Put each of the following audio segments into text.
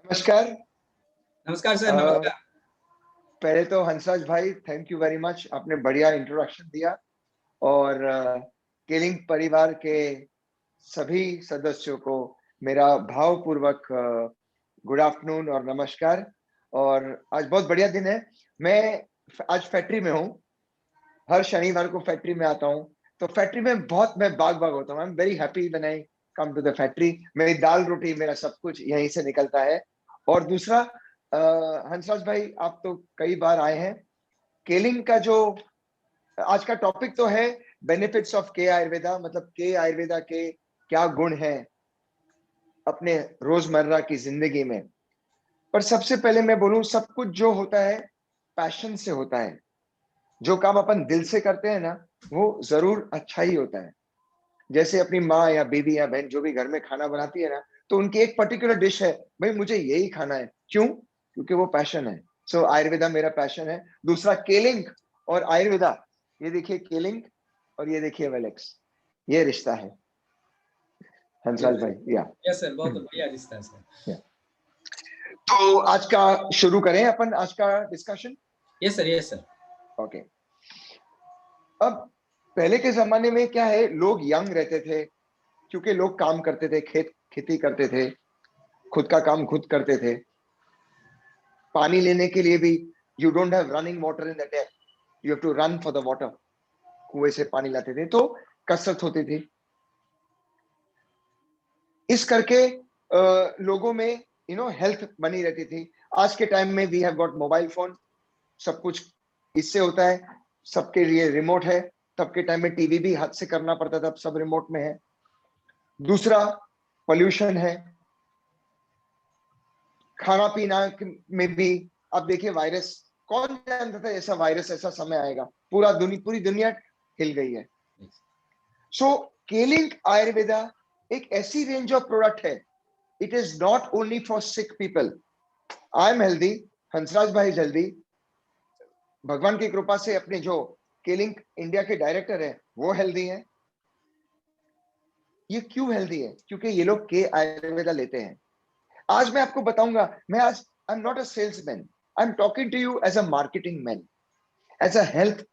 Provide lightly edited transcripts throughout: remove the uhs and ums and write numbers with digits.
नमस्कार। नमस्कार सर। अ, नमस्कार। पहले तो हंसराज भाई, थैंक यू वेरी मच, आपने बढ़िया इंट्रोडक्शन दिया। और केलिंग परिवार के सभी सदस्यों को मेरा भावपूर्वक गुड आफ्टरनून और नमस्कार। और आज बहुत बढ़िया दिन है। मैं आज फैक्ट्री में हूँ। हर शनिवार को फैक्ट्री में आता हूँ। तो फैक्ट्री में बहुत मैं बाग बाग होता हूँ। I am very happy when I come to the factory. मेरी दाल रोटी मेरा सब कुछ यहीं से निकलता है। और दूसरा, हंसराज भाई, आप तो कई बार आए हैं। केलिंग का जो आज का टॉपिक तो है बेनिफिट्स ऑफ के आयुर्वेदा, मतलब के आयुर्वेदा के क्या गुण हैं अपने रोजमर्रा की जिंदगी में। पर सबसे पहले मैं बोलूं, सब कुछ जो होता है पैशन से होता है। जो काम अपन दिल से करते हैं ना, वो जरूर अच्छा ही होता है। जैसे अपनी माँ या बीवी या बहन जो भी घर में खाना बनाती है ना, तो उनकी एक पर्टिकुलर डिश है, भाई मुझे यही खाना है। क्यों? क्योंकि वो पैशन है। सो आयुर्वेदा मेरा पैशन है। दूसरा, केलिंग और आयुर्वेदा, ये देखिए केलिंग और ये देखिए वेलेक्स, ये रिश्ता है हंसराज भाई। या यस सर, बहुत बढ़िया रिश्ता है सर। या तो आज का शुरू करें अपन, आज का discussion. Yes sir, yes sir. Okay. अब पहले के जमाने में क्या है, लोग यंग रहते थे क्योंकि लोग काम करते थे, खेती करते थे, खुद का काम खुद करते थे। पानी लेने के लिए भी you don't have running water in the tap, you have to run for the water. कुएं से पानी लाते थे तो कसरत होती थी। इस करके लोगों में हेल्थ बनी रहती थी। आज के टाइम में we have got mobile phone, सब कुछ इससे होता है। सबके लिए रिमोट है। तब के टाइम में टीवी भी हाथ से करना पड़ता था, अब सब रिमोट में है। दूसरा, पोल्यूशन है। खाना पीना में भी आप देखिए, वायरस, कौन जानता था ऐसा वायरस, ऐसा समय आएगा। पूरी दुनिया हिल गई है। सो केलिंग आयुर्वेदा एक ऐसी रेंज ऑफ प्रोडक्ट है। It is not only for sick people. I am healthy, Hansraj भाई जल्दी, भगवान की कृपा से अपने जो केलिंग इंडिया के डायरेक्टर है वो हेल्दी है। ये क्यों हेल्दी है? क्योंकि ये लोग के आयुर्वेदा लेते हैं। आज मैं आपको बताऊंगा। I am not a salesman, I am talking to you as a marketing man, as a health,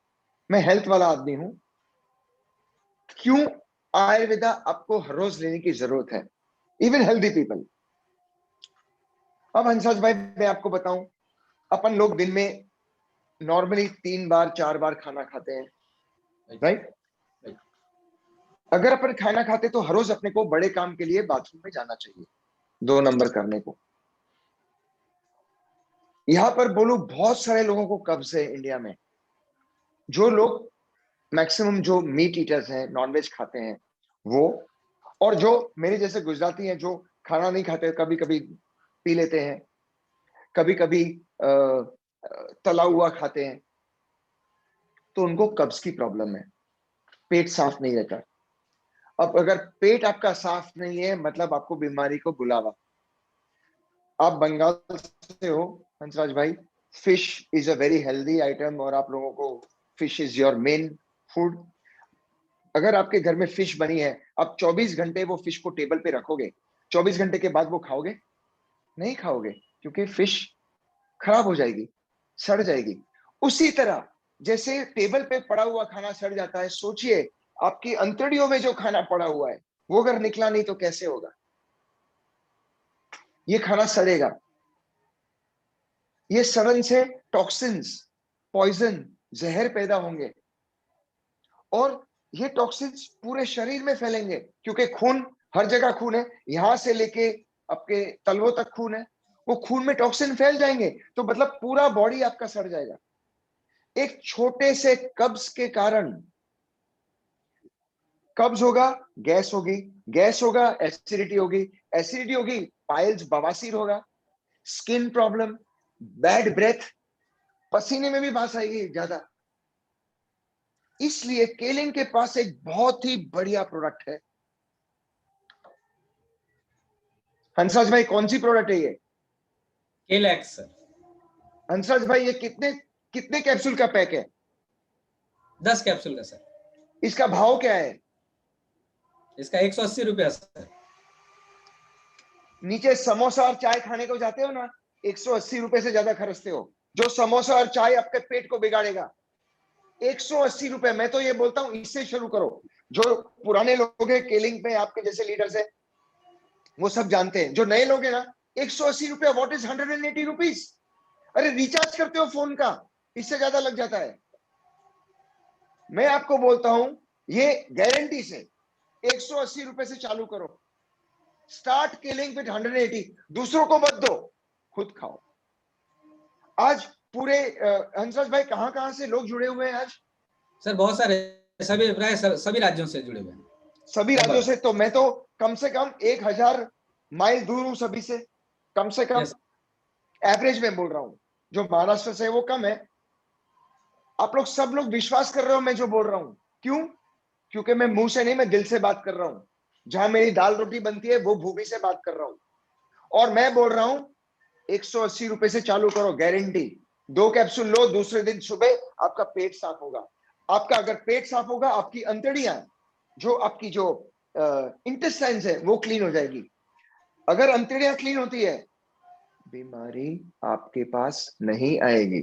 मैं हेल्थ वाला आदमी हूं। क्यों आयुर्वेदा आपको हर रोज लेने की जरूरत है, इवन हेल्दी पीपल। अब हंसराज भाई, मैं आपको बताऊं, अपन लोग दिन में नॉर्मली 3 बार 4 बार खाना खाते हैं, राइट? अगर अपन खाना खाते तो हर रोज अपने को बड़े काम के लिए बाथरूम में जाना चाहिए, 2 नंबर करने को। यहां पर बोलूं, बहुत सारे लोगों को कब्ज है इंडिया में। जो लोग मैक्सिमम जो मीट ईटर्स हैं, नॉनवेज खाते हैं वो, और जो मेरे जैसे गुजराती हैं जो खाना नहीं खाते, कभी कभी पी लेते हैं, कभी कभी तला हुआ खाते हैं, तो उनको कब्ज की प्रॉब्लम है। पेट साफ नहीं रहता। अब अगर पेट आपका साफ नहीं है, मतलब आपको बीमारी को बुलावा। आप बंगाल से हो हंसराज भाई, fish is a very healthy item, और आप लोगों को fish is your main food. अगर आपके घर में फिश बनी है, आप 24 घंटे वो फिश को टेबल पे रखोगे, 24 घंटे के बाद वो खाओगे? नहीं खाओगे, क्योंकि फिश खराब हो जाएगी, सड़ जाएगी। उसी तरह जैसे टेबल पे पड़ा हुआ खाना सड़ जाता है, सोचिए आपकी अंतड़ियों में जो खाना पड़ा हुआ है वो अगर निकला नहीं तो कैसे होगा? ये खाना सड़ेगा। ये सड़न से टॉक्सिन्स, पॉइजन, जहर पैदा होंगे, और ये टॉक्सिन्स पूरे शरीर में फैलेंगे, क्योंकि खून, हर जगह खून है, यहां से लेके आपके तलवों तक खून है। वो खून में टॉक्सिन फैल जाएंगे तो मतलब पूरा बॉडी आपका सड़ जाएगा। एक छोटे से कब्ज के कारण, कब्ज होगा, गैस होगी, गैस होगा, एसिडिटी होगी, एसिडिटी होगी, पाइल्स, बवासीर होगा, स्किन प्रॉब्लम, बैड ब्रेथ, पसीने में भी बास आएगी ज्यादा। इसलिए केलिंग के पास एक बहुत ही बढ़िया प्रोडक्ट है। हंसराज भाई, कौन सी प्रोडक्ट है ये? केलैक्स सर। हंसराज भाई, ये कितने कितने कैप्सूल का पैक है? 10 कैप्सूल का सर। इसका भाव क्या है? इसका 180 रुपया सर। नीचे समोसा और चाय खाने को जाते हो ना, 180 रुपए से ज्यादा खर्चते हो। जो समोसा और चाय आपके पेट को बिगाड़ेगा, 180 रुपए। मैं तो ये बोलता हूं इससे शुरू करो। जो पुराने लोग हैं केलिंग पे, आपके जैसे लीडर्स हैं, वो सब जानते हैं। जो नए लोग हैं ना, 180 रुपया, व्हाट इज 180 रुपीज? अरे रिचार्ज करते हो फोन का, इससे ज्यादा लग जाता है। मैं आपको बोलता हूं, ये गारंटी से 180 रुपए से चालू करो। Start killing with 180। दूसरों को मत दो, खुद खाओ। आज पूरे हंसराज भाई, कहां कहां से लोग जुड़े हुए हैं आज? सर बहुत सारे, सभी प्राय सभी राज्यों से जुड़े हुए हैं। सभी राज्यों से। तो मैं तो कम से कम 1000 माइल दूर हूं सभी से, कम से कम। यस एवरेज में बोल रहा हूं, जो महाराष्ट्र से है वो कम है। आप लोग सब लोग विश्वास कर रहे हो मैं जो बोल रहा हूं। क्यों? क्योंकि मैं मुंह से नहीं, मैं दिल से बात कर रहा हूं। जहां मेरी दाल रोटी बनती है, वो भूमि से बात कर रहा हूं। और मैं बोल रहा हूं 180 रुपए से चालू करो, गारंटी। 2 कैप्सूल लो, दूसरे दिन सुबह आपका पेट साफ होगा। आपका अगर पेट साफ होगा, आपकी अंतड़ियां, जो आपकी जो इंटेस्टाइन्स है, वो क्लीन हो जाएगी। अगर अंतड़ियां क्लीन होती है, बीमारी आपके पास नहीं आएगी।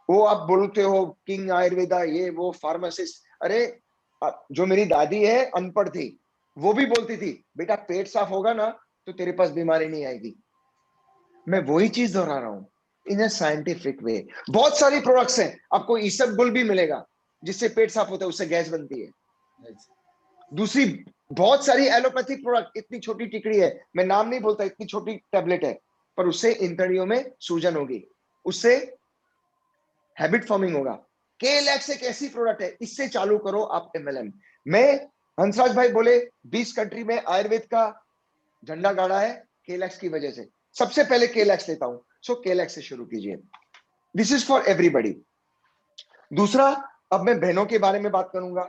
वो आप बोलते हो किंग आयुर्वेदा, ये वो फार्मासिस्ट। अरे जो मेरी दादी है, अनपढ़ थी, वो भी बोलती थी बेटा पेट साफ होगा ना तो तेरे पास बीमारी नहीं आएगी। मैं वही चीज दोहरा रहा हूं, इन अ साइंटिफिक वे। बहुत सारी प्रोडक्ट्स हैं, आपको ईसबगुल भी मिलेगा, जिससे पेट साफ होता है, उससे गैस बनती है। दूसरी बहुत सारी एलोपैथिक प्रोडक्ट, इतनी छोटी टिकड़ी है, मैं नाम नहीं बोलता, इतनी छोटी टैबलेट है, पर उससे इंतड़ियों में सूजन होगी, उससे हैबिट फॉर्मिंग होगा। केलैक्स एक ऐसी प्रोडक्ट है, इससे चालू करो आप एमएलएम। मैं, हंसराज भाई बोले 20 कंट्री में आयुर्वेद का झंडा गाड़ा है केलैक्स की वजह से। सबसे पहले केलैक्स लेता हूं, सो केलैक्स से शुरू कीजिए। This is for everybody. दूसरा, अब मैं बहनों के बारे में बात करूंगा।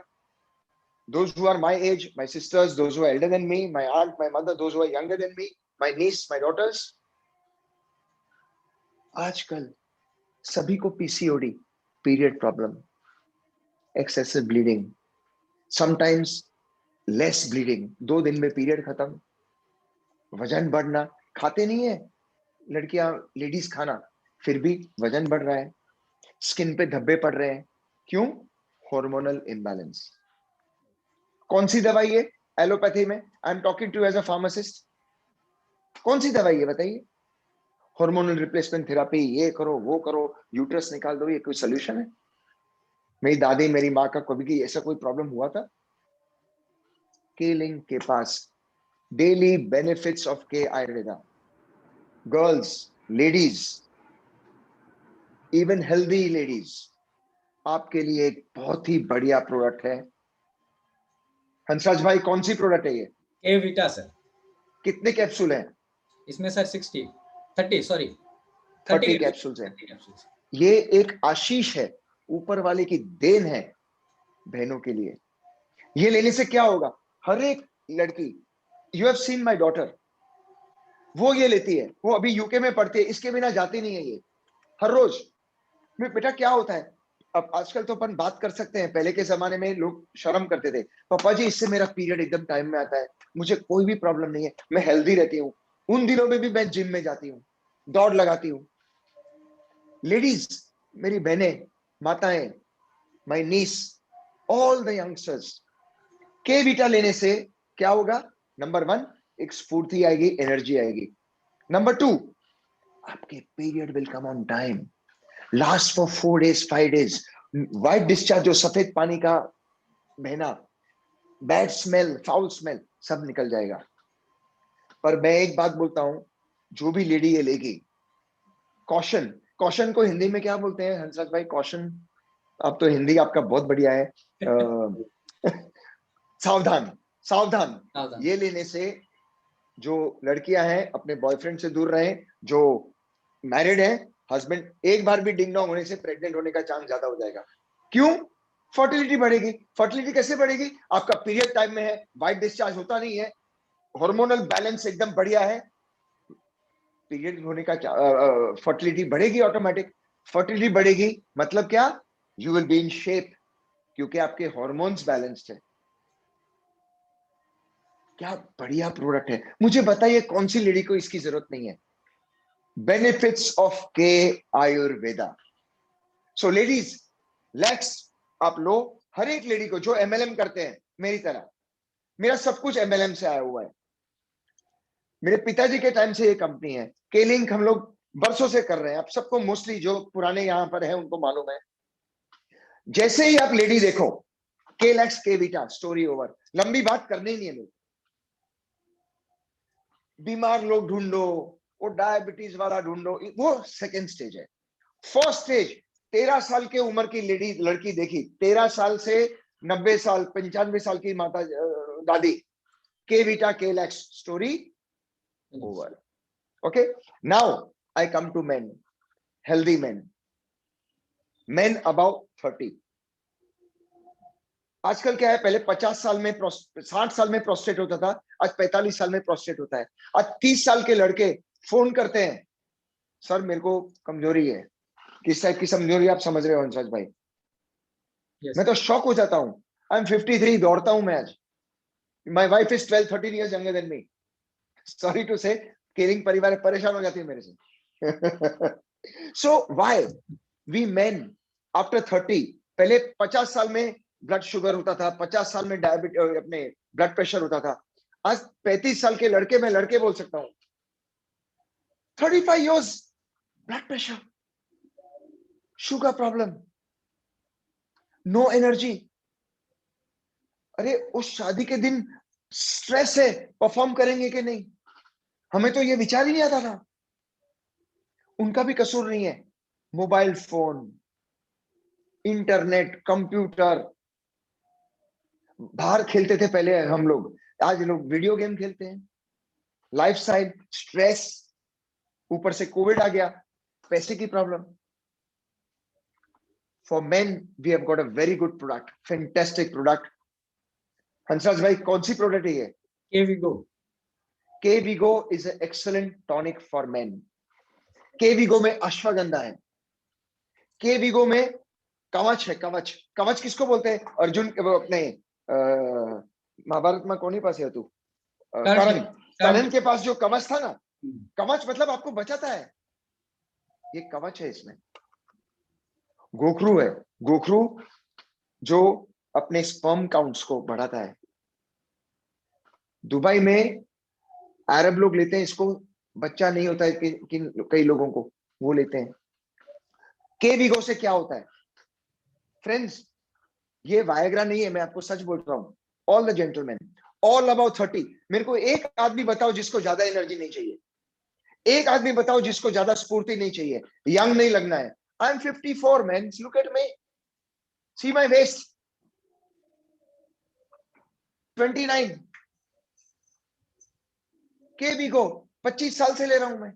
Those who are my age, my sisters, those who are elder than me, my aunt, my mother, those who are younger than me, my niece, my daughters. आजकल सभी को PCOD, period problem, excessive bleeding, sometimes less bleeding, 2 दिन में period खत्म, वजन बढ़ना, खाते नहीं है लड़कियां, लेडीज खाना, फिर भी वजन बढ़ रहा है, स्किन पे धब्बे पड़ रहे हैं। क्यों? Hormonal imbalance. कौन सी दवाई है एलोपैथी में? I am talking to as a pharmacist. कौन सी दवाई है बताइए? हार्मोनल रिप्लेसमेंट थेरापी, ये करो वो करो, यूट्रस निकाल दो, ये कोई सोल्यूशन है? मेरी दादी, मेरी माँ का कभी की ऐसा कोई प्रॉब्लम हुआ था? केलिंग के पास डेली बेनिफिट्स ऑफ के Ayurveda, girls, ladies, even healthy ladies, आपके लिए एक बहुत ही बढ़िया प्रोडक्ट है। हंसराज भाई, कौन सी प्रोडक्ट है ये? ए विटा सर। कितने कैप्सूल हैं? इसमें सर 30 सॉरी 30 30 कैप्सूल्स हैं। कैप्सूल्स। ये एक आशीष है, ऊपर वाले की देन है बहनों के लिए। ये लेने से क्या होगा? हर एक लड़की, you have seen my daughter, वो ये लेती है, वो अभी यूके में पढ़ती है, इसके बिना जाती नहीं है ये, हर रोज। मैं बेटा क्या होता है, अब आजकल तो अपन बात कर सकते हैं, पहले के जमाने में लोग शर्म करते थे, पापा जी इससे मेरा पीरियड एकदम टाइम में आता है, मुझे कोई भी प्रॉब्लम नहीं है, मैं हेल्दी रहती हूँ। उन दिनों में भी मैं जिम में जाती हूँ, दौड़ लगाती हूँ। लेडीज, मेरी बहनें, माताएं, my niece, all the youngsters, के बीटा लेने से क्या होगा? नंबर 1, एक स्फूर्ति आएगी, एनर्जी आएगी। नंबर 2, आपके period will come on time, last for 4 days 5 days। White discharge, जो सफेद पानी का बहना, बैड स्मेल, फाउल स्मेल, सब निकल जाएगा। पर मैं एक बात बोलता हूं, जो भी लेडी ये लेगी, कॉशन, कॉशन को हिंदी में क्या बोलते हैं हंसराज भाई? कॉशन, अब तो हिंदी आपका बहुत बढ़िया है। सावधान, सावधान। ये लेने से जो लड़कियां हैं अपने बॉयफ्रेंड से दूर रहें, जो मैरिड है, हस्बैंड, एक बार भी डिंग डोंग होने से प्रेग्नेंट होने का चांस ज्यादा हो जाएगा। क्यों? फर्टिलिटी बढ़ेगी। फर्टिलिटी कैसे बढ़ेगी? आपका पीरियड टाइम में है, वाइट डिस्चार्ज होता नहीं है, हार्मोनल बैलेंस एकदम बढ़िया है, पीरियड होने का फर्टिलिटी बढ़ेगी ऑटोमेटिक। फर्टिलिटी बढ़ेगी मतलब क्या? You will be in shape, क्योंकि आपके हार्मोन्स बैलेंस्ड है। क्या बढ़िया प्रोडक्ट है। मुझे बताइए कौन सी लेडी को इसकी जरूरत नहीं है। बेनिफिट्स ऑफ के आयुर्वेदा। सो लेडीज, लेट्स, आप लो, हर एक लेडी को जो एमएलएम करते हैं मेरी तरह, मेरा सब कुछ एमएलएम से आया हुआ है। मेरे पिताजी के टाइम से ये कंपनी है। के लिंक हम लोग बरसों से कर रहे हैं। आप सबको मोस्टली जो पुराने यहां पर है उनको मालूम है। जैसे ही आप लेडी देखो, के लैक्स के वीटा, स्टोरी ओवर। लंबी बात करनी नहीं है लोग। बीमार लोग ढूंढो, वो डायबिटीज वाला ढूंढो, वो सेकेंड स्टेज है। फर्स्ट स्टेज, 13 साल के उम्र की लेडी, लड़की देखी, 13 साल से 90 साल 95 साल की माता दादी, K Vita K Lax, story over. Okay, now I come to men, healthy men, men about 30। आजकल क्या है, पहले 50 साल में 60 साल में प्रोस्टेट होता था, आज 45 साल में प्रोस्टेट होता है। आज 30 साल के लड़के फोन करते हैं, सर मेरे को कमजोरी है। किस टाइप की कमजोरी आप समझ रहे हो हंसराज भाई? मैं तो शॉक हो जाता हूं। आई एम 53, दौड़ता हूं मैं आज। My wife is 12-13 years younger than me. Sorry to say, caring परिवार परेशान हो जाती है मेरे से। So why we men after 30, पहले 50 साल में ब्लड शुगर होता था, 50 साल में डायबिटीज, अपने ब्लड प्रेशर होता था। आज 35 साल के लड़के, मैं लड़के बोल सकता हूं, 35 years blood pressure, sugar problem, no energy. अरे उस शादी के दिन स्ट्रेस है, परफॉर्म करेंगे कि नहीं, हमें तो ये विचार ही नहीं आता था। उनका भी कसूर नहीं है। मोबाइल फोन, इंटरनेट, कंप्यूटर, बाहर खेलते थे पहले हम लोग, आज लोग वीडियो गेम खेलते हैं। लाइफस्टाइल, स्ट्रेस, ऊपर से कोविड आ गया, पैसे की problem. For men we have got a very good product, fantastic product. Hansraj भाई कौन सी प्रोडक्ट है ये? K Vigo. K Vigo is an excellent tonic for men. K Vigo में अश्वगंधा है, के वीगो में कवच है। कवच, कवच किसको बोलते हैं? अर्जुन, वो अपने महाभारत में कौन ही पास है तू, कर्ण। कर्ण के पास जो कवच था ना, कवच मतलब आपको बचाता है, ये कवच है इसमें। गोखरू है, गोखरू जो अपने स्पर्म काउंट्स को बढ़ाता है। दुबई में अरब लोग लेते हैं इसको, बच्चा नहीं होता है कई लोगों को, वो लेते हैं। के वीगो से क्या होता है फ्रेंड्स? ये वायग्रा नहीं है, मैं आपको सच बोल रहा हूं। All the gentleman, all about 30, मेरे को एक आदमी बताओ जिसको ज्यादा एनर्जी नहीं चाहिए, एक आदमी बताओ जिसको ज्यादा स्फूर्ति नहीं चाहिए, यंग नहीं लगना है। I am 54 man, look at me, see my waist, 29। K we go 25 साल से ले रहा हूं मैं।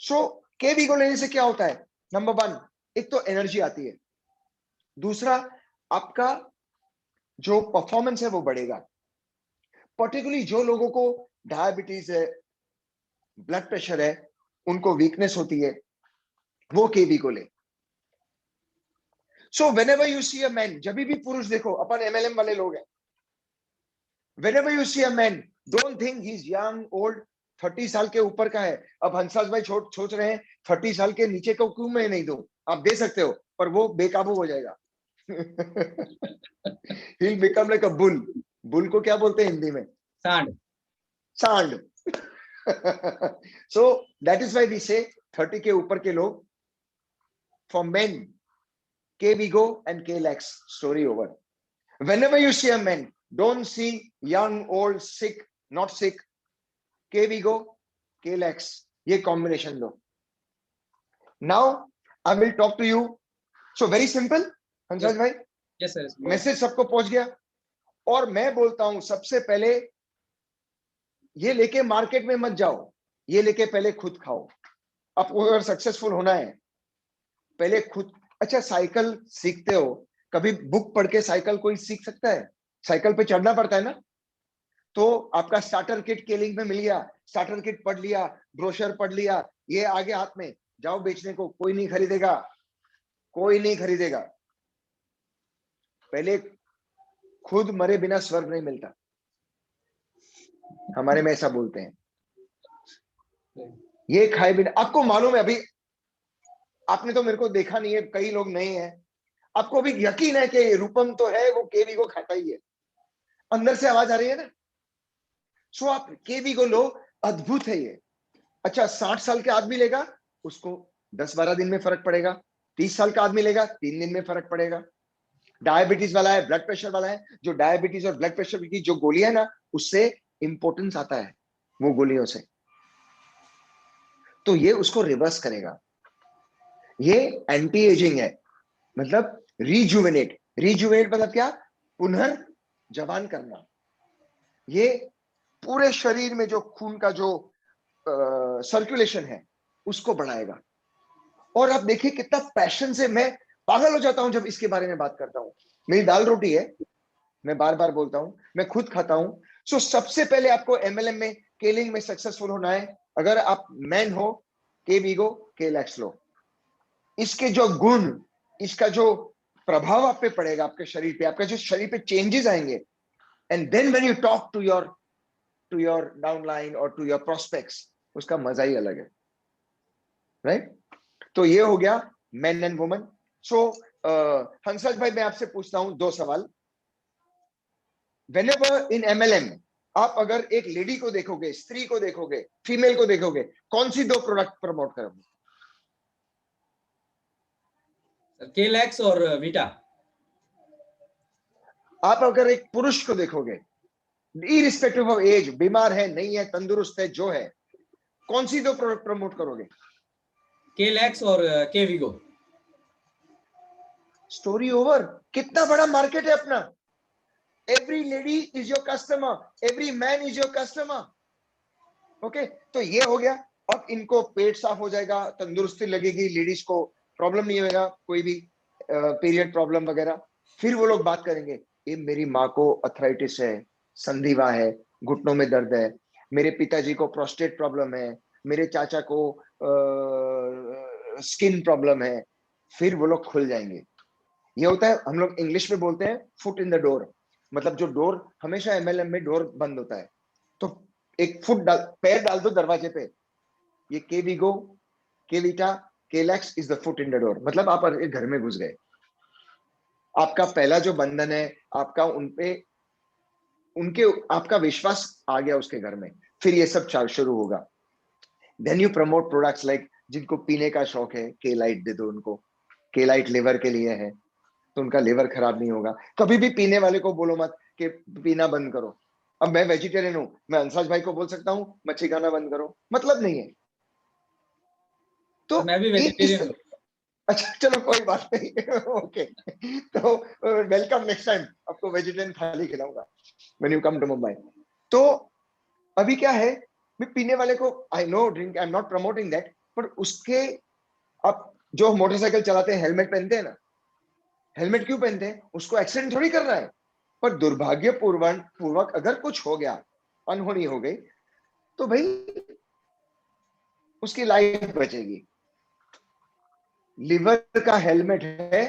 सो के वीगो लेने से क्या होता है? नंबर 1, एक तो एनर्जी आती है, दूसरा आपका जो परफॉर्मेंस है वो बढ़ेगा। पर्टिकुलरली जो लोगों को डायबिटीज है, ब्लड प्रेशर है, उनको वीकनेस होती है, वो के वीगो ले। So whenever you see a man, जब भी पुरुष देखो, अपन एमएलएम वाले लोग हैं, whenever you see a man, don't think he is young old. 30 साल के ऊपर का है। अब हंसराज भाई सोच रहे हैं 30 साल के नीचे को क्यों मैं नहीं दूं? आप दे सकते हो, पर वो बेकाबू हो जाएगा। He'll become like a bull. Bull को क्या बोलते हैं हिंदी में? सांड। सांड। So that is why we say 30 के ऊपर के लोग, for men, K Vigo and K Lax, story over. Whenever you see a man, don't see young, old, sick, not sick. K Vigo, K Lax, ये combination low. Now I will talk to you. So very simple, Hansraj भाई, yes sir. Message सबको पहुंच गया। और मैं बोलता हूं सबसे पहले, ये लेके मार्केट में मत जाओ, ये लेके पहले खुद खाओ। आपको अगर सक्सेसफुल होना है, पहले खुद। अच्छा, साइकिल सीखते हो, कभी बुक पढ़ के साइकिल कोई सीख सकता है? साइकिल पे चढ़ना पड़ता है ना। तो आपका स्टार्टर किट के लिंक में मिल गया, स्टार्टर किट पढ़ लिया, ब्रोशर पढ़ लिया, ये आगे हाथ में, जाओ बेचने को, कोई नहीं खरीदेगा, कोई नहीं खरीदेगा। पहले खुद मरे बिना स्वर्ग नहीं मिलता। हमारे में ऐसा बोलते हैं। ये खाए बिना, आपको मालूम है अभी, आपने तो मेरे को देखा नहीं है, कई लोग नए हैं, आपको अभी यकीन है कि रूपम तो है वो केवी को खाता ही है, अंदर से आवाज आ रही है ना। सो आप केवी को लो, अद्भुत है ये। अच्छा, 60 साल के आदमी लेगा, उसको 10-12 दिन में फर्क पड़ेगा। 30 साल का आदमी लेगा, 3 दिन में फर्क पड़ेगा। डायबिटीज वाला है, ब्लड प्रेशर वाला है, जो डायबिटीज और ब्लड प्रेशर की जो गोलियां है ना, उससे इंपोर्टेंस आता है वो गोलियों से, तो ये उसको रिवर्स करेगा। ये एंटी एजिंग है, मतलब रिजुवेनेट। रिजुवेनेट मतलब क्या? पुनर्जवान करना। ये पूरे शरीर में जो खून का जो सर्कुलेशन है उसको बढ़ाएगा। और आप देखिए कितना पैशन से मैं पागल हो जाता हूं जब इसके बारे में बात करता हूं। मेरी दाल रोटी है, मैं बार बार बोलता हूं, मैं खुद खाता हूं। सो सबसे पहले आपको एमएलएम में, केलिंग में सक्सेसफुल होना है। अगर आप मैन हो, के वीगो, के लैक्स लो। इसके जो गुण, इसका जो प्रभाव आप पे पड़ेगा, आपके शरीर पे, आपके जो शरीर पे चेंजेस आएंगे, and then when you talk to your downline और टू योर प्रोस्पेक्ट्स, उसका मजा ही अलग है, राइट? तो ये हो गया मैन एंड वुमन। सो हंसराज भाई, मैं आपसे पूछता हूं 2 सवाल। व्हेनेवर इन एमएलएम आप अगर एक लेडी को देखोगे, स्त्री को देखोगे, फीमेल को देखोगे, कौन सी 2 प्रोडक्ट प्रमोट करोगे? केलैक्स और वीटा। आप अगर एक पुरुष को देखोगे, इरिस्पेक्टिव ऑफ एज, बीमार है, नहीं है, तंदुरुस्त है, जो है, कौन सी 2 प्रोडक्ट प्रमोट करोगे? केलैक्स और केवीगो। Story over. कितना बड़ा मार्केट है अपना। Every lady is your customer, every man is your customer. Okay, तो ये हो गया। अब इनको पेट साफ हो जाएगा, तंदुरुस्ती लगेगी, लेडीज को प्रॉब्लम नहीं होगा, कोई भी पीरियड प्रॉब्लम वगैरह। फिर वो लोग बात करेंगे, ये मेरी माँ को अर्थराइटिस है, संधिवा है, घुटनों में दर्द है, मेरे पिताजी को प्रोस्टेट प्रॉब्लम है, मेरे चाचा को स्किन प्रॉब्लम है। फिर वो लोग खुल जाएंगे। ये होता है, हम लोग इंग्लिश में बोलते हैं फुट इन द डोर। मतलब जो डोर, हमेशा एमएलएम में डोर बंद होता है, तो एक फुट डाल, पैर डाल दो दरवाजे पे। ये के वीगो, के Vita, K lakhs is the foot in the door. मतलब आप एक घर में घुस गए। आपका पहला जो बंधन है, आपका उनपे, उनके, आपका विश्वास आ गया उसके घर में। फिर ये सब शुरू होगा। Then you promote products like, जिनको पीने का शौक है, के लाइट दे दो उनको। के लाइट लिवर के लिए है, तो उनका लिवर खराब नहीं होगा। कभी भी पीने वाले को बोलो मत कि पीना बंद करो। अब मैं वेजिटेरियन हूं, मैं अंसाज भाई को बोल सकता हूं मच्छी खाना बंद करो, मतलब नहीं है। तो मैं भी इस, वेजिटेरियन हूँ। अच्छा चलो कोई बात नहीं। ओके, तो वेलकम नेक्स्ट टाइम, आपको वेजिटेरियन थाली खिलाऊंगा when you come to Mumbai. तो अभी क्या है, मैं पीने वाले को, I know drink, I am not promoting that, पर उसके, आप जो मोटरसाइकिल चलाते हैं हेलमेट पहनते हैं ना, हेलमेट क्यों पहनते हैं? उसको एक्सीडेंट थोड़ी करना है। पर दुर्भाग्यपूर्वक अगर कुछ हो गया, अनहोनी हो गई, तो भाई उसकी लाइफ बचेगी। लिवर का हेलमेट है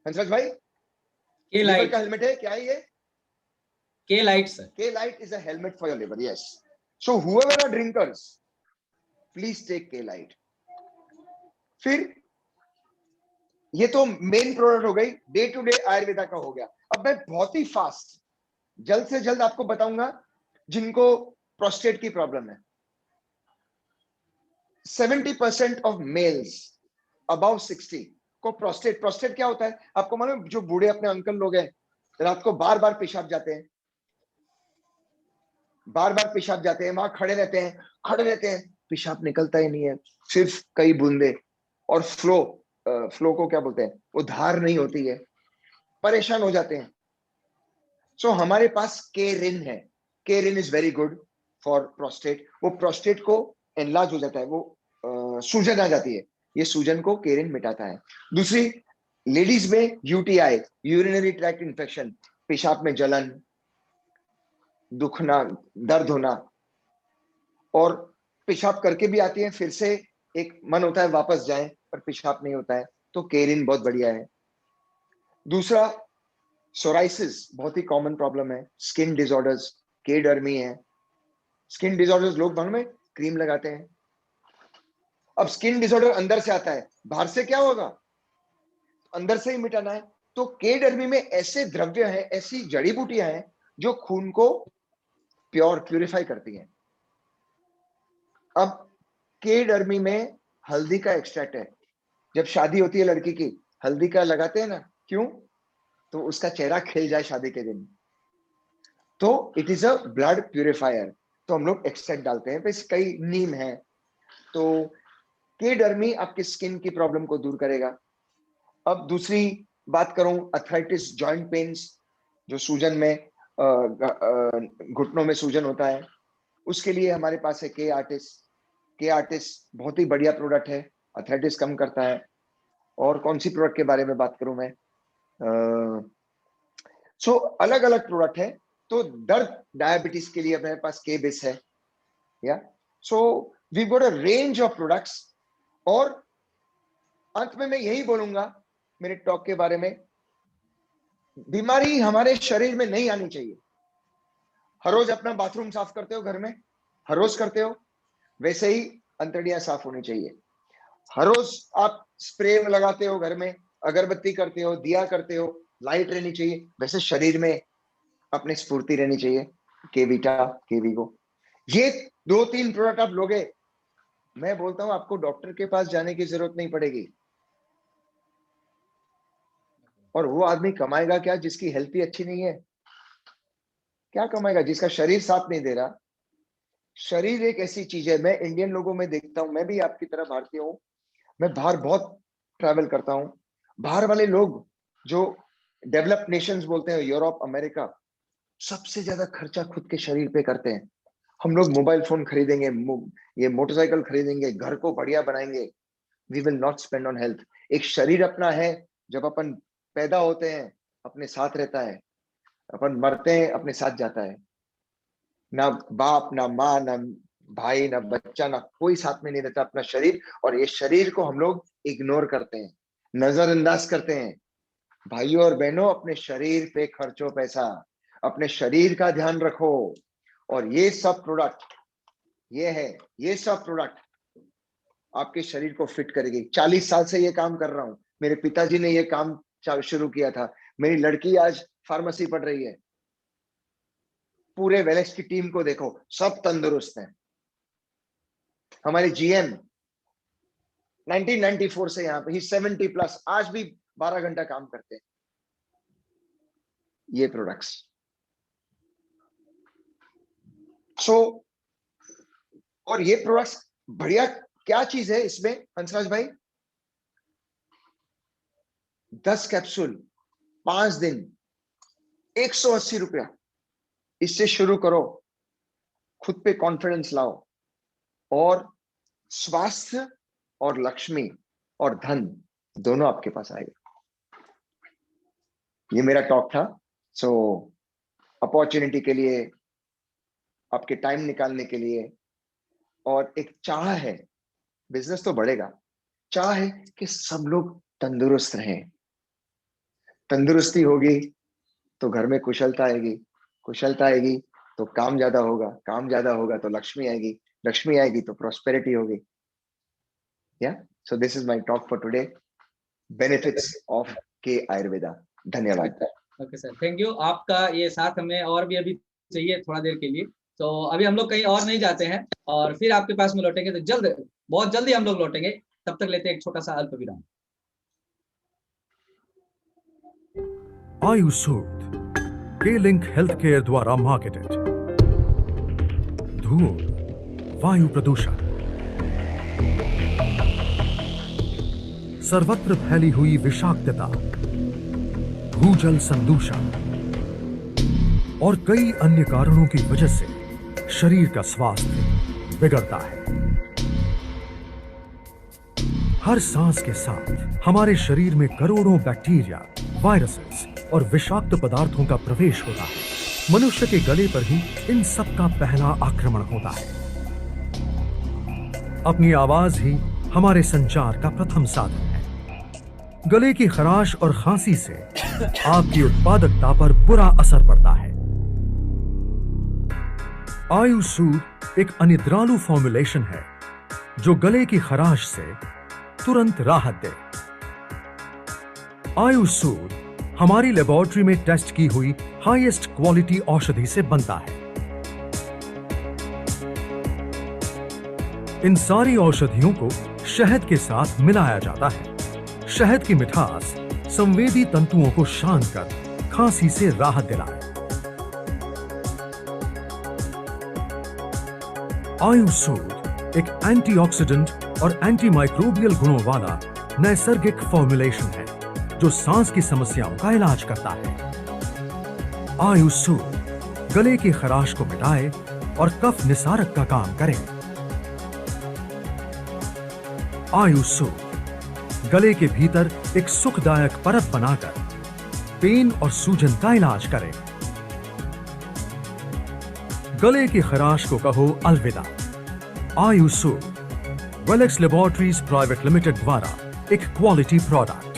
हंसराज भाई, के लिवर का लाइट। हेलमेट है, क्या है ये? के लाइट सर। के light is a helmet for your liver, yes. So whoever are drinkers, please take के लाइट। फिर ये तो मेन प्रोडक्ट हो गई, डे टू डे आयुर्वेदा का हो गया। अब मैं बहुत ही फास्ट, जल्द से जल्द आपको बताऊंगा जिनको प्रोस्टेट की प्रॉब्लम है। 70% ऑफ मेल्स अबाउ 60 को प्रोस्टेट, प्रोस्टेट क्या होता है आपको मालूम? जो बूढ़े अपने अंकल लोग हैं, रात को बार बार पेशाब जाते हैं, बार बार पेशाब जाते हैं, वहां खड़े रहते हैं, खड़े रहते हैं, पेशाब निकलता ही नहीं है, सिर्फ कई बूंदे। और फ्लो को क्या बोलते हैं, वो धार नहीं होती है, परेशान हो जाते हैं। सो हमारे पास केरिन है। Kerin is very good for prostate. वो प्रोस्टेट को एनलार्ज हो जाता है, वो सूजन आ जाती है, ये सूजन को केरिन मिटाता है। दूसरी, लेडीज में यूटीआई, यूरिनरी ट्रैक्ट इन्फेक्शन, पेशाब में जलन, दुखना, दर्द होना, और पेशाब करके भी आती है, फिर से एक मन होता है वापस जाएं, पर पेशाब नहीं होता है, तो केरिन बहुत बढ़िया है। दूसरा, सोराइसिस बहुत ही कॉमन प्रॉब्लम है, स्किन डिसऑर्डर्स, के डर्मी है। स्किन डिसऑर्डर्स लोग बालों में क्रीम लगाते हैं। अब स्किन डिसऑर्डर अंदर से आता है, बाहर से क्या होगा, अंदर से ही मिटाना है। तो के डर्मी में ऐसे द्रव्य हैं, ऐसी जड़ी बूटियां हैं जो खून को प्यूरिफाई करती हैं। अब के डर्मी में हल्दी का एक्सट्रैक्ट है। जब शादी होती है लड़की की, हल्दी का लगाते हैं ना, क्यों? तो उसका चेहरा खिल जाए शादी के दिन। तो it is a blood purifier, तो हम लोग एक्सट्रैक्ट डालते हैं। बस कई नीम है। तो के डर्मी आपकी स्किन की प्रॉब्लम को दूर करेगा। अब दूसरी बात करूं, अर्थराइटिस, जॉइंट पेन्स, जो सूजन में घुटनों में सूजन होता है, उसके लिए हमारे पास है के आर्टिस्ट। के आर्टिस्ट बहुत ही बढ़िया प्रोडक्ट है, अर्थराइटिस कम करता है। और कौन सी प्रोडक्ट के बारे में बात करूं मैं? सो अलग अलग प्रोडक्ट है। तो दर्द, डायबिटीज के लिए मेरे पास के बिस है। या so we got a range of products. और अंत में मैं यही बोलूंगा मेरे टॉक के बारे में, बीमारी हमारे शरीर में नहीं आनी चाहिए। हर रोज अपना बाथरूम साफ करते हो घर में, हर रोज करते हो, वैसे ही अंतड़ियां साफ होनी चाहिए। हर रोज आप स्प्रे लगाते हो घर में, अगरबत्ती करते हो, दिया करते हो, लाइट रहनी चाहिए, वैसे शरीर में अपनी स्फूर्ति रहनी चाहिए। के वीटा, के वीगो, ये 2-3 प्रोडक्ट आप लोगे, मैं बोलता हूं आपको डॉक्टर के पास जाने की जरूरत नहीं पड़ेगी। और वो आदमी कमाएगा क्या जिसकी हेल्थ ही अच्छी नहीं है? क्या कमाएगा जिसका शरीर साथ नहीं दे रहा? शरीर एक ऐसी चीज है, मैं इंडियन लोगों में देखता हूं, मैं भी आपकी तरह भारतीय हूं, मैं बाहर बहुत ट्रैवल करता हूं। बाहर वाले लोग जो डेवलप्ड नेशंस बोलते हैं, यूरोप, अमेरिका, सबसे ज्यादा खर्चा खुद के शरीर पे करते हैं। हम लोग मोबाइल फोन खरीदेंगे, ये मोटरसाइकिल खरीदेंगे, घर को बढ़िया बनाएंगे, we will not spend on health. एक शरीर अपना है, जब अपन पैदा होते हैं अपने साथ रहता है, अपन मरते हैं अपने साथ जाता है। ना बाप, ना माँ, ना भाई, ना बच्चा, ना कोई साथ में नहीं रहता, अपना शरीर। और ये शरीर को हम लोग इग्नोर करते हैं, नजरअंदाज करते हैं। भाइयों और बहनों, अपने शरीर पे खर्चो पैसा, अपने शरीर का ध्यान रखो। और ये सब प्रोडक्ट, ये सब प्रोडक्ट आपके शरीर को फिट करेगी। 40 साल से ये काम कर रहा हूं, मेरे पिताजी ने ये काम शुरू किया था, मेरी लड़की आज फार्मेसी पढ़ रही है। पूरे वेलेक्स की टीम को देखो, सब तंदुरुस्त हैं। हमारे जीएम 1994 से यहाँ पे, ही 70+, आज भी 12 घंटा काम करते हैं। ये प्रोडक्ट्स और ये प्रोडक्ट्स बढ़िया क्या चीज है इसमें हंसराज भाई? 10 कैप्सूल 5 दिन, 180 रुपया। इससे शुरू करो, खुद पे कॉन्फिडेंस लाओ, और स्वास्थ्य और लक्ष्मी और धन दोनों आपके पास आएगा। ये मेरा टॉक था। सो अपॉर्चुनिटी के लिए, आपके टाइम निकालने के लिए, और एक चाह है, बिजनेस तो बढ़ेगा, चाह है कि सब लोग तंदुरुस्त रहें। तंदुरुस्ती होगी तो घर में कुशलता आएगी, कुशलता आएगी तो काम ज्यादा होगा, काम ज्यादा होगा तो लक्ष्मी आएगी, लक्ष्मी आएगी तो प्रॉस्पेरिटी होगी। या so this is my talk for today, benefits of के आयुर्वेदा। धन्यवाद। Okay sir, thank you. आपका ये साथ हमें और भी अभी चाहिए थोड़ा देर के लिए, तो अभी हम लोग कहीं और नहीं जाते हैं, और फिर आपके पास में लौटेंगे, तो जल्द, बहुत जल्दी हम लोग लौटेंगे। तब तक लेते हैं एक छोटा सा अल्प विराम। आयु सूद के-लिंक हेल्थ केयर द्वारा मार्केटेड। धूल, वायु प्रदूषण, सर्वत्र फैली हुई विषाक्तता, भूजल संदूषण और कई अन्य कारणों की वजह से शरीर का स्वास्थ्य बिगड़ता है। हर सांस के साथ हमारे शरीर में करोड़ों बैक्टीरिया, वायरसेस और विषाक्त पदार्थों का प्रवेश होता है। मनुष्य के गले पर ही इन सब का पहला आक्रमण होता है। अपनी आवाज ही हमारे संचार का प्रथम साधन है। गले की खराश और खांसी से आपकी उत्पादकता पर बुरा असर पड़ता है। आयुष सूद एक अनिद्रालु फॉर्मुलेशन है जो गले की खराश से तुरंत राहत दे। आयुष सूद हमारी लेबोरेटरी में टेस्ट की हुई हाईएस्ट क्वालिटी औषधि से बनता है। इन सारी औषधियों को शहद के साथ मिलाया जाता है। शहद की मिठास संवेदी तंतुओं को शांत कर खांसी से राहत दिलाए। आयुष सूद एक एंटीऑक्सीडेंट और एंटीमाइक्रोबियल गुणों वाला नैसर्गिक फॉर्मुलेशन है जो सांस की समस्याओं का इलाज करता है। आयुष सूद गले की खराश को मिटाए और कफ निसारक का काम करे। आयुष सूद गले के भीतर एक सुखदायक परत बनाकर पेन और सूजन का इलाज करे। गले की खराश को कहो अलविदा। आयुष सूद वेलेक्स लेबोरेटरीज प्राइवेट लिमिटेड द्वारा एक क्वालिटी प्रोडक्ट।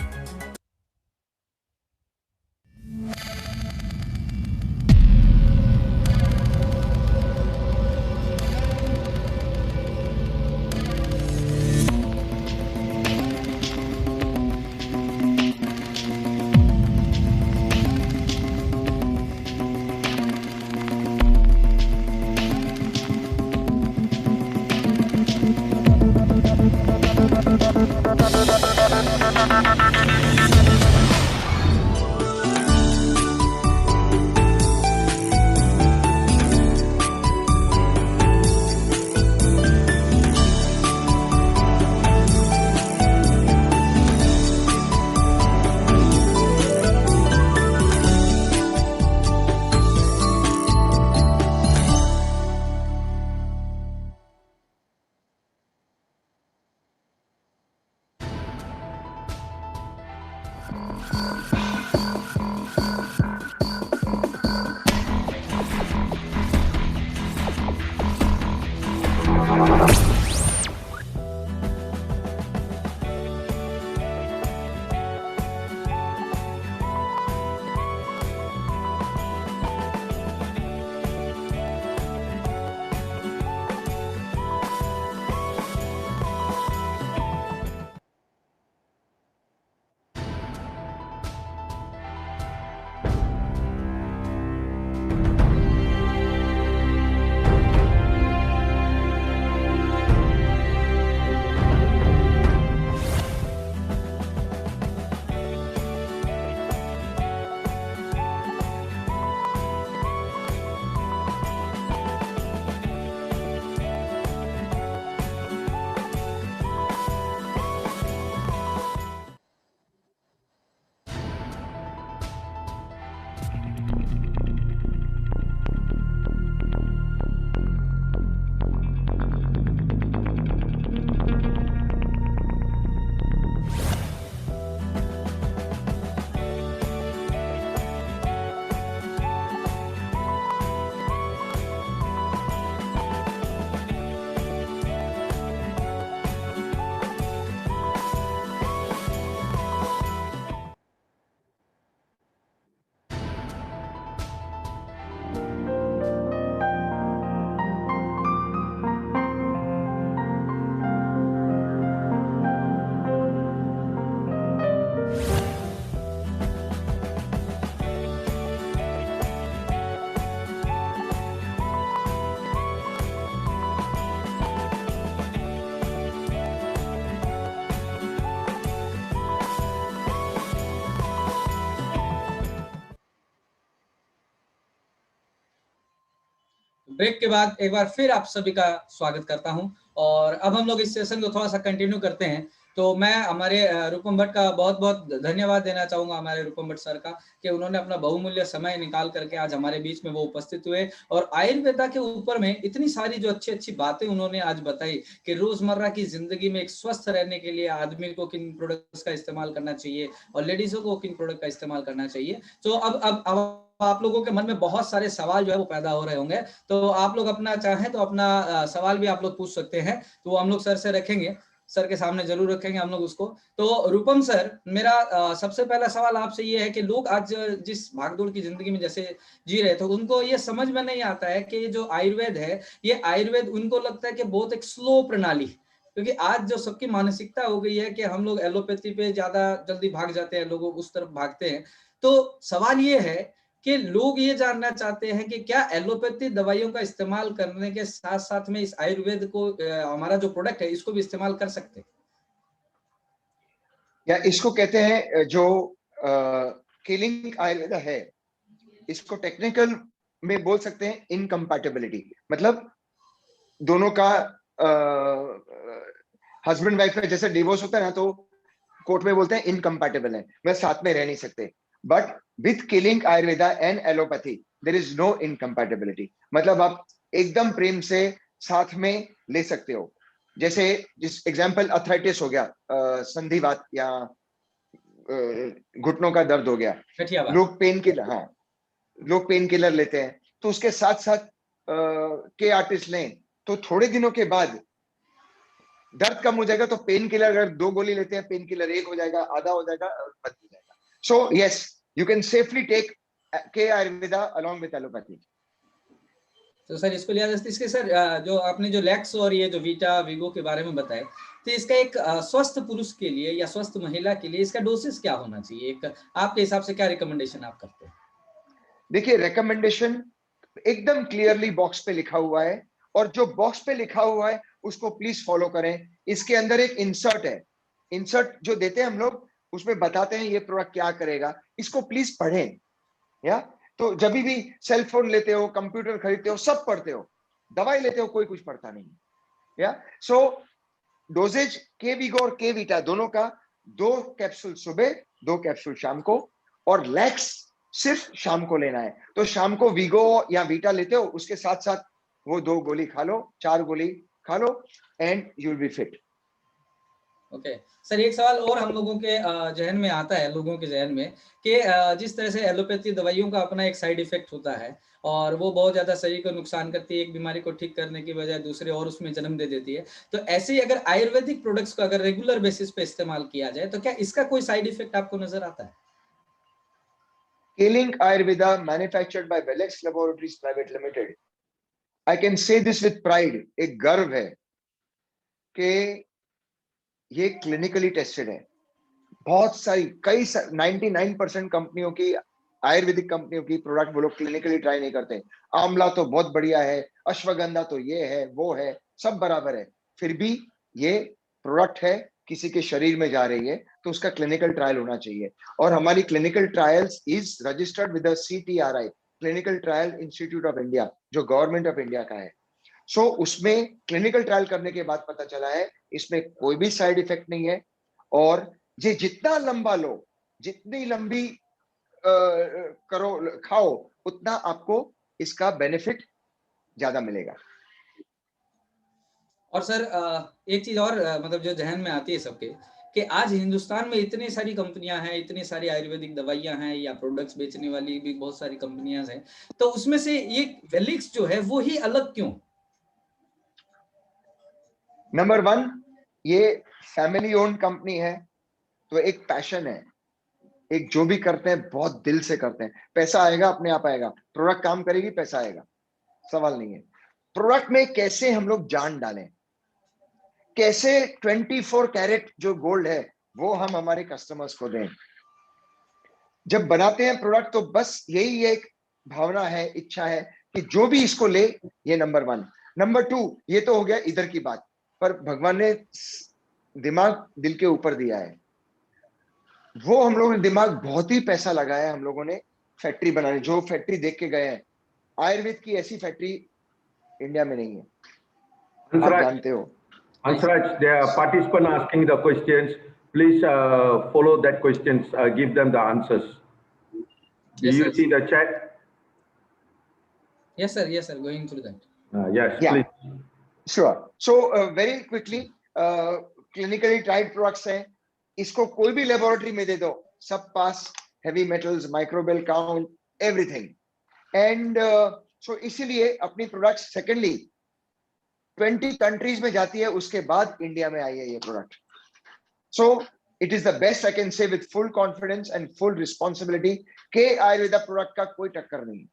ब्रेक के बाद एक बार फिर आप सभी का स्वागत करता हूं और अब हम लोग इस सेशन को थोड़ा सा कंटिन्यू करते हैं। तो मैं हमारे रूपम भट्ट का बहुत बहुत धन्यवाद देना चाहूंगा, हमारे रूपम भट्ट सर का, कि उन्होंने अपना बहुमूल्य समय निकाल करके आज हमारे बीच में वो उपस्थित हुए और आयुर्वेदा के ऊपर में इतनी सारी जो अच्छी अच्छी बातें उन्होंने आज बताई कि रोजमर्रा की जिंदगी में एक स्वस्थ रहने के लिए आदमी को किन प्रोडक्ट्स का इस्तेमाल करना चाहिए और लेडीजों को किन प्रोडक्ट का इस्तेमाल करना चाहिए। तो अब आप लोगों के मन में बहुत सारे सवाल जो है वो पैदा हो रहे होंगे, तो आप लोग अपना चाहें तो अपना सवाल भी आप लोग पूछ सकते हैं, तो वो हम लोग सर से रखेंगे। सर के सामने जरूर रखेंगे हम लोग उसको। तो रूपम सर, मेरा सबसे पहला सवाल आपसे ये है कि लोग आज जिस भागदौड़ की जिंदगी में जैसे जी रहे थे, उनको ये समझ में नहीं आता है कि जो आयुर्वेद है, ये आयुर्वेद उनको लगता है कि बहुत एक स्लो प्रणाली, क्योंकि आज जो सबकी मानसिकता हो गई है कि हम लोग एलोपैथी पे ज्यादा जल्दी भाग जाते हैं, लोग उस तरफ भागते हैं। तो सवाल ये है कि लोग ये जानना चाहते हैं कि क्या एलोपैथी दवाइयों का इस्तेमाल करने के साथ साथ में इस आयुर्वेद को हमारा जो प्रोडक्ट है इसको भी इस्तेमाल कर सकते हैं? या इसको कहते हैं जो किलिंग आयुर्वेदा है, इसको टेक्निकल में बोल सकते हैं इनकम्पैटिबिलिटी। मतलब दोनों का हस्बैंड वाइफ का जैसे डिवोर्स होता है ना, तो कोर्ट में बोलते हैं इनकम्पैटिबल है, वे साथ में रह नहीं सकते। But with killing Ayurveda and allopathy there is no incompatibility. मतलब आप एकदम प्रेम से साथ में ले सकते हो। जैसे जिस एग्जांपल अर्थराइटिस हो गया, संधिवात या घुटनों का दर्द हो गया, लोग पेन किलर, हाँ, लोग पेन किलर लेते हैं, तो उसके साथ साथ के आर्टिस्ट लें तो थोड़े दिनों के बाद दर्द कम हो जाएगा। तो पेन किलर अगर 2 गोली लेते हैं, पेन किलर 1 हो जाएगा, आधा हो जाएगा, बंद हो जाएगा। So yes, you can safely take K Ayurveda along with allopathy. तो सर इसको लिया जाता, इसके सर जो आपने जो लैक्स और ये जो वीटा वीगो के बारे में बताया, तो इसका एक स्वस्थ पुरुष के लिए या स्वस्थ महिला के लिए इसका डोसेस क्या होना चाहिए, एक आपके हिसाब से क्या रिकमेंडेशन आप करते हैं? देखिए, रिकमेंडेशन एकदम क्लियरली बॉक्स पे लिखा हुआ है, और जो बॉक्स पे लिखा हुआ है उसको प्लीज फॉलो करें। इसके अंदर एक इंसर्ट है, इंसर्ट जो देते हैं हम लोग, उसमें बताते हैं ये प्रोडक्ट क्या करेगा, इसको प्लीज पढ़ें। या तो जब भी सेल फोन लेते हो, कंप्यूटर खरीदते हो, सब पढ़ते हो, दवाई लेते हो, कोई कुछ पढ़ता नहीं। या सो डोजेज के वीगो और के वीटा दोनों का 2 कैप्सूल सुबह, 2 कैप्सूल शाम को, और लैक्स सिर्फ शाम को लेना है। तो शाम को वीगो या वीटा लेते हो, उसके साथ साथ वो 2 गोली खा लो, 4 गोली खा लो, and you will be fit. Okay sir, एक सवाल और हम लोगों के जहन में आता है, लोगों के जहन में, कि जिस तरह से एलोपैथी दवाइयों का अपना एक साइड इफेक्ट होता है और वो बहुत ज्यादा शरीर को नुकसान करती है, एक बीमारी को ठीक करने की बजाय दूसरे और उसमें जन्म दे देती है। तो ऐसे ही अगर आयुर्वेदिक प्रोडक्ट्स को अगर रेगुलर बेसिस पे इस्तेमाल किया जाए तो क्या इसका कोई साइड इफेक्ट आपको नजर आता है? Killing Ayurveda, manufactured by Velex Laboratories Private Limited, I can say this with pride, एक गर्व है कि ये क्लिनिकली टेस्टेड है। बहुत सारी 99% कंपनियों की, आयुर्वेदिक कंपनियों की प्रोडक्ट वो लोग क्लिनिकली ट्राई नहीं करते। आंवला तो बहुत बढ़िया है, अश्वगंधा तो ये है वो है, सब बराबर है, फिर भी ये प्रोडक्ट है, किसी के शरीर में जा रही है तो उसका क्लिनिकल ट्रायल होना चाहिए। और हमारी clinical trials is registered with CTRI, clinical trial institute of India, जो गवर्नमेंट ऑफ इंडिया का है। सो उसमें क्लिनिकल ट्रायल करने के बाद पता चला है इसमें कोई भी साइड इफेक्ट नहीं है। और ये जितना लंबा लो, जितनी लंबी करो खाओ, उतना आपको इसका बेनिफिट ज्यादा मिलेगा। और सर एक चीज और मतलब जो जहन में आती है सबके, कि आज हिंदुस्तान में इतनी सारी कंपनियां हैं, इतनी सारी आयुर्वेदिक दवाइयां हैं या प्रोडक्ट्स बेचने वाली भी बहुत सारी कंपनियां हैं, तो उसमें से ये वेलिक्स जो है वो ही अलग क्यों? नंबर 1, ये फैमिली ओन्ड कंपनी है, तो एक पैशन है, एक जो भी करते हैं बहुत दिल से करते हैं। पैसा आएगा अपने आप आएगा, प्रोडक्ट काम करेगी, पैसा आएगा, सवाल नहीं है। प्रोडक्ट में कैसे हम लोग जान डालें, कैसे 24 कैरेट जो गोल्ड है वो हम हमारे कस्टमर्स को दें। जब बनाते हैं प्रोडक्ट तो बस यही एक भावना है, इच्छा है कि जो भी इसको ले, ये नंबर 1। नंबर 2, ये तो हो गया इधर की बात, पर भगवान ने दिमाग दिल के ऊपर दिया है, वो हम लोगों ने दिमाग बहुत ही पैसा लगाया है हम लोगों ने फैक्ट्री बनाने। जो फैक्ट्री देख के गए हैं, आयुर्वेद की ऐसी फैक्ट्री इंडिया में नहीं है, आप जानते हो। Hansraj, the participant asking the questions, please follow that questions, give them the answers. Do you see the chat? Yes sir, yes sir, going through that. Yes, yeah, please. Sure. So very quickly, clinically tried products हैं, इसको कोई भी laboratory में दे दो, सब pass, heavy metals, microbial count, everything. And so इसीलिए अपनी प्रोडक्ट्स, सेकेंडली 20 कंट्रीज में जाती है, उसके बाद इंडिया में आई है ये product. So it is the best I can say with full confidence and full responsibility के आयुर्वेदा प्रोडक्ट का कोई टक्कर नहीं।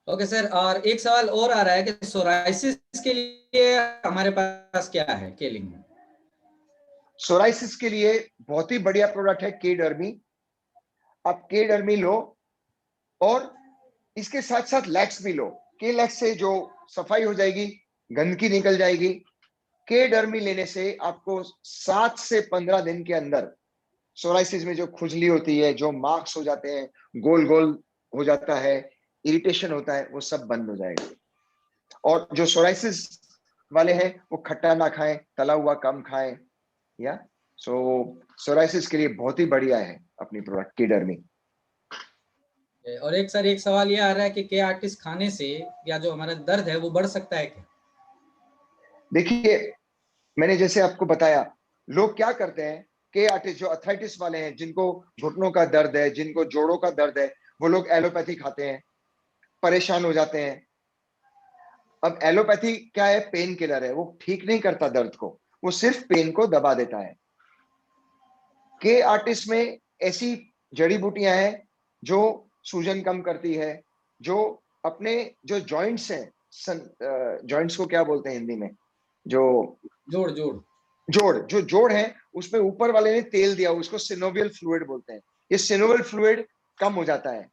ओके सर, और एक सवाल और आ रहा है कि सोराइसिस के लिए हमारे पास क्या है केलिंग में? सोराइसिस के लिए बहुत ही बढ़िया प्रोडक्ट है के डर्मी। आप के डर्मी लो और इसके साथ साथ लैक्स भी लो। के लैक्स से जो सफाई हो जाएगी, गंदगी निकल जाएगी। के डर्मी लेने से आपको 7 से 15 दिन के अंदर सोराइसिस में जो खुजली होती है, जो मार्क्स हो जाते हैं, गोल गोल हो जाता है, इरिटेशन होता है, वो सब बंद हो जाएगा। और जो सोराइसिस वाले हैं वो खट्टा ना खाएं, तला हुआ कम खाएं। या सोराइसिस के लिए बहुत ही बढ़िया है अपनी प्रोडक्ट के डर्मी। और एक सर, एक सवाल ये आ रहा है कि के आर्टिस्ट खाने से या जो हमारा दर्द है वो बढ़ सकता है क्या? देखिए, मैंने जैसे आपको बताया, लोग क्या करते हैं, के आर्टिस्ट जो अर्थराइटिस वाले हैं, जिनको घुटनों का दर्द है, जिनको जोड़ों का दर्द है, वो लोग एलोपैथी खाते हैं, परेशान हो जाते हैं। अब एलोपैथी क्या है? पेन किलर है, वो ठीक नहीं करता दर्द को, वो सिर्फ पेन को दबा देता है। के आर्टिस्ट में ऐसी जड़ी बूटियां हैं जो सूजन कम करती है, जो अपने जो जॉइंट्स हैं, जॉइंट्स को क्या बोलते हैं हिंदी में? जो जोड़ जोड़ जो जोड़ है, उसमें ऊपर वाले ने तेल दिया, उसको सिनोवियल फ्लूइड बोलते हैं। ये सिनोवियल फ्लूइड कम हो जाता है,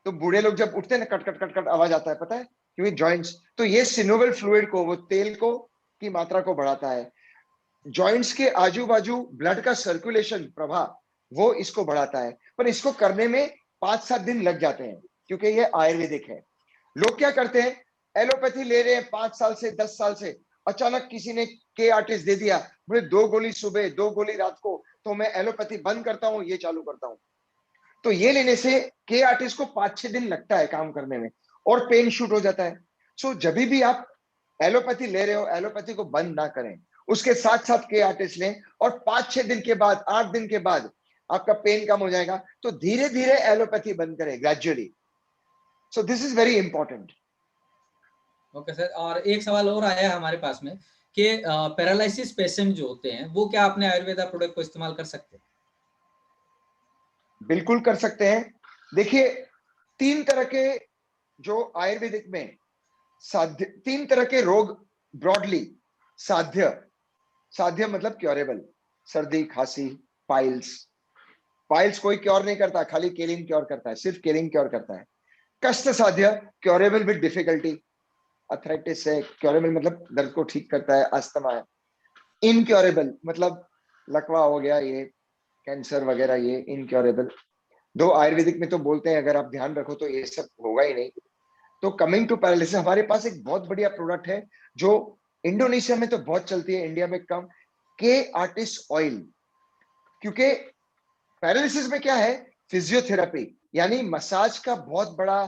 तो बूढ़े लोग जब उठते हैं ना, कट कट कट कट आवाज आता है, पता है? क्योंकि जॉइंट्स, तो ये सिनोवियल फ्लूइड को, वो तेल को की मात्रा को बढ़ाता है। जॉइंट्स के आजू बाजू ब्लड का सर्कुलेशन, प्रवाह, वो इसको बढ़ाता है। पर इसको करने में 5-7 दिन लग जाते हैं, क्योंकि ये आयुर्वेदिक है। लोग क्या करते हैं, एलोपैथी ले रहे हैं 5 साल से, 10 साल से, अचानक किसी ने के आर्टिस्ट दे दिया, बोले 2 गोली सुबह, 2 गोली रात को, तो मैं एलोपैथी बंद करता हूं, ये चालू करता हूं। तो ये लेने से के आर्टिस्ट को 5-6 दिन लगता है काम करने में, और पेन शूट हो जाता है। सो जब भी आप एलोपैथी ले रहे हो, एलोपैथी को बंद ना करें, उसके साथ साथ के आर्टिस्ट लें, और 5-6 दिन के बाद, 8 दिन के बाद आपका पेन कम हो जाएगा, तो धीरे धीरे एलोपैथी बंद करें, gradually. So this is very important. Okay sir, और एक सवाल और आया है हमारे पास में कि पैरालिसिस पेशेंट जो होते हैं वो क्या अपने आयुर्वेदा प्रोडक्ट को इस्तेमाल कर सकते हैं? बिल्कुल कर सकते हैं। देखिए, 3 तरह के जो आयुर्वेदिक में साध्य, 3 तरह के रोग ब्रॉडली साध्य, साध्य मतलब क्योरेबल, सर्दी, खांसी, पाइल्स। पाइल्स कोई क्योर नहीं करता, खाली केलिंग क्योर करता है, सिर्फ केलिंग क्योर करता है। कष्ट साध्य, क्योरेबल विद डिफिकल्टी, अर्थराइटिस है, क्योरेबल मतलब दर्द को ठीक करता है, अस्थमा है। इनक्योरेबल मतलब लकवा हो गया, ये कैंसर वगैरह, ये इनक्योरेबल। दो आयुर्वेदिक में तो बोलते हैं अगर आप ध्यान रखो तो ये सब होगा ही नहीं। तो कमिंग टू पैरालिसिस, हमारे पास एक बहुत बढ़िया प्रोडक्ट है जो इंडोनेशिया में तो बहुत चलती है, इंडिया में कम, के आर्टिस्ट ऑयल। क्योंकि पैरालिसिस में क्या है, फिजियोथेरेपी यानी मसाज का बहुत बड़ा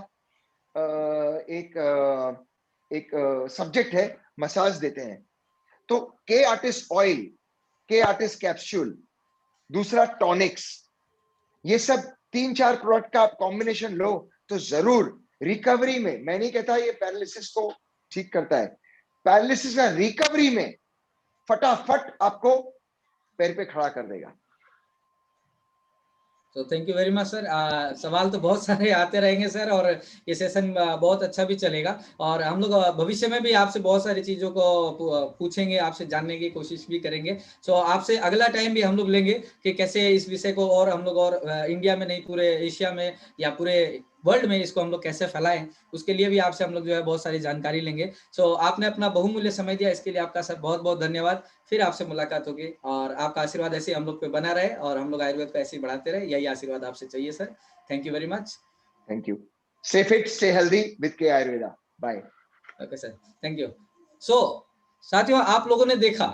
एक सब्जेक्ट है, मसाज देते हैं। तो के आर्टिस्ट ऑयल, के आर्टिस्ट कैप्सूल, दूसरा टॉनिक्स, ये सब 3-4 प्रोडक्ट का आप कॉम्बिनेशन लो तो जरूर रिकवरी में, मैं नहीं कहता ये पैरालिसिस को ठीक करता है, पैरालिसिस का रिकवरी में फटाफट आपको पैर पे खड़ा कर देगा। तो thank you very much sir. सवाल तो बहुत सारे आते रहेंगे सर, और ये सेशन बहुत अच्छा भी चलेगा, और हम लोग भविष्य में भी आपसे बहुत सारी चीज़ों को पूछेंगे, आपसे जानने की कोशिश भी करेंगे। सो आपसे अगला टाइम भी हम लोग लेंगे कि कैसे इस विषय को और हम लोग, और इंडिया में नहीं पूरे एशिया में या पूरे वर्ल्ड में इसको हम लोग कैसे फैलाएं, उसके लिए भी आपसे हम लोग जो है बहुत सारी जानकारी लेंगे। सो आपने अपना बहुमूल्य समय दिया, इसके लिए आपका सर बहुत बहुत धन्यवाद। फिर आपसे मुलाकात होगी, और आपका आशीर्वाद ऐसे हम लोग पे बना रहे, और हम लोग आयुर्वेद को ऐसे ही बढ़ाते रहे, यही आशीर्वाद आपसे चाहिए sir. Thank you very much. Thank you. Stay fit, stay healthy with K Ayurveda. Bye. Okay sir, thank you. So साथियों, आप लोगों ने देखा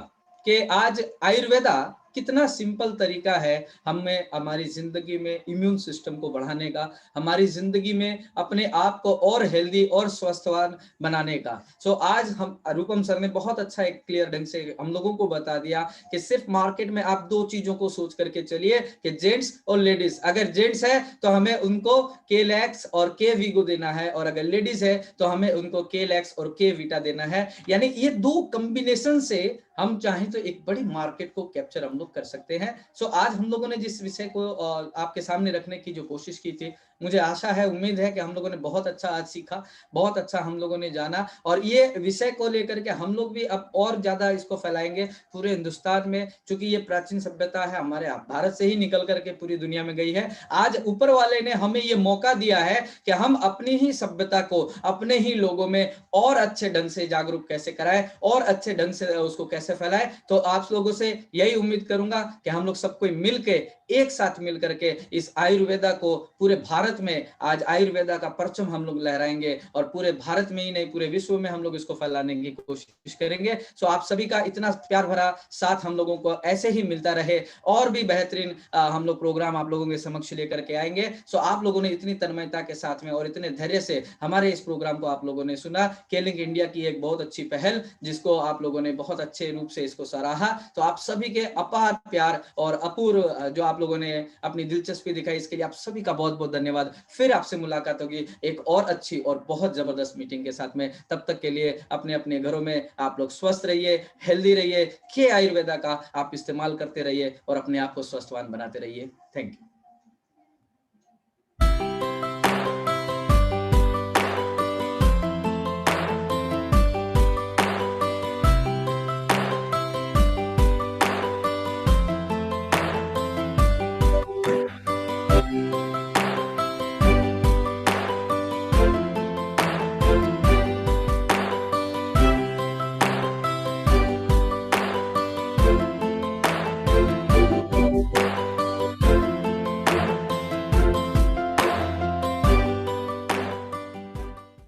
कि आज आयुर्वेदा कितना सिंपल तरीका है हमें हमारी जिंदगी में इम्यून सिस्टम को बढ़ाने का, हमारी जिंदगी में अपने आप को और हेल्दी और स्वस्थवान बनाने का। सो आज हम रूपम सर ने बहुत अच्छा एक क्लियर ढंग से हम लोगों को बता दिया कि सिर्फ मार्केट में आप दो चीजों को सोच करके चलिए कि जेंट्स और लेडीज। अगर जेंट्स है तो हमें उनको K-Lax और K-Vigo देना है, और अगर लेडीज है तो हमें उनको K-Lax और K-Vita देना है। यानी ये दो कॉम्बिनेशन से हम चाहें तो एक बड़ी मार्केट को कैप्चर हम लोग कर सकते हैं। सो आज हम लोगों ने जिस विषय को आपके सामने रखने की जो कोशिश की थी, मुझे आशा है, उम्मीद है कि हम लोगों ने बहुत अच्छा आज सीखा, बहुत अच्छा हम लोगों ने जाना, और ये विषय को लेकर के हम लोग भी अब और ज्यादा इसको फैलाएंगे पूरे हिंदुस्तान में, क्योंकि ये प्राचीन सभ्यता है, हमारे भारत से ही निकल करके पूरी दुनिया में गई है। आज ऊपर वाले ने हमें ये मौका दिया है कि हम अपनी ही सभ्यता को अपने ही लोगों में और अच्छे ढंग से जागरूक कैसे कराएं और अच्छे ढंग से उसको कैसे फैलाएं। तो आप लोगों से यही उम्मीद करूंगा कि हम लोग सब कोई मिलके, एक साथ मिल करके इस आयुर्वेदा को पूरे भारत में, आज आयुर्वेदा का परचम हम लोग लहराएंगे, और पूरे भारत में ही नहीं पूरे विश्व में हम लोग इसको फैलाने की कोशिश करेंगे। सो आप सभी का इतना प्यार भरा साथ हम लोगों को ऐसे ही मिलता रहे, और भी बेहतरीन हम लोग प्रोग्राम आप लोगों के समक्ष लेकर के आएंगे। सो आप लोगों ने इतनी तन्मयता के साथ में और इतने धैर्य से हमारे इस प्रोग्राम को आप लोगों ने सुना। केलिंग इंडिया की एक बहुत अच्छी पहल, जिसको आप लोगों ने बहुत अच्छे रूप से इसको सराहा। तो आप सभी के अपार प्यार और अपूर्व जो आप लोगों ने अपनी दिलचस्पी दिखाई, इसके लिए आप सभी का बहुत बहुत धन्यवाद। फिर आपसे मुलाकात होगी एक और अच्छी और बहुत जबरदस्त मीटिंग के साथ में। तब तक के लिए अपने अपने घरों में आप लोग स्वस्थ रहिए, हेल्दी रहिए, के आयुर्वेदा का आप इस्तेमाल करते रहिए और अपने आप को स्वस्थवान बनाते रहिए। Thank you.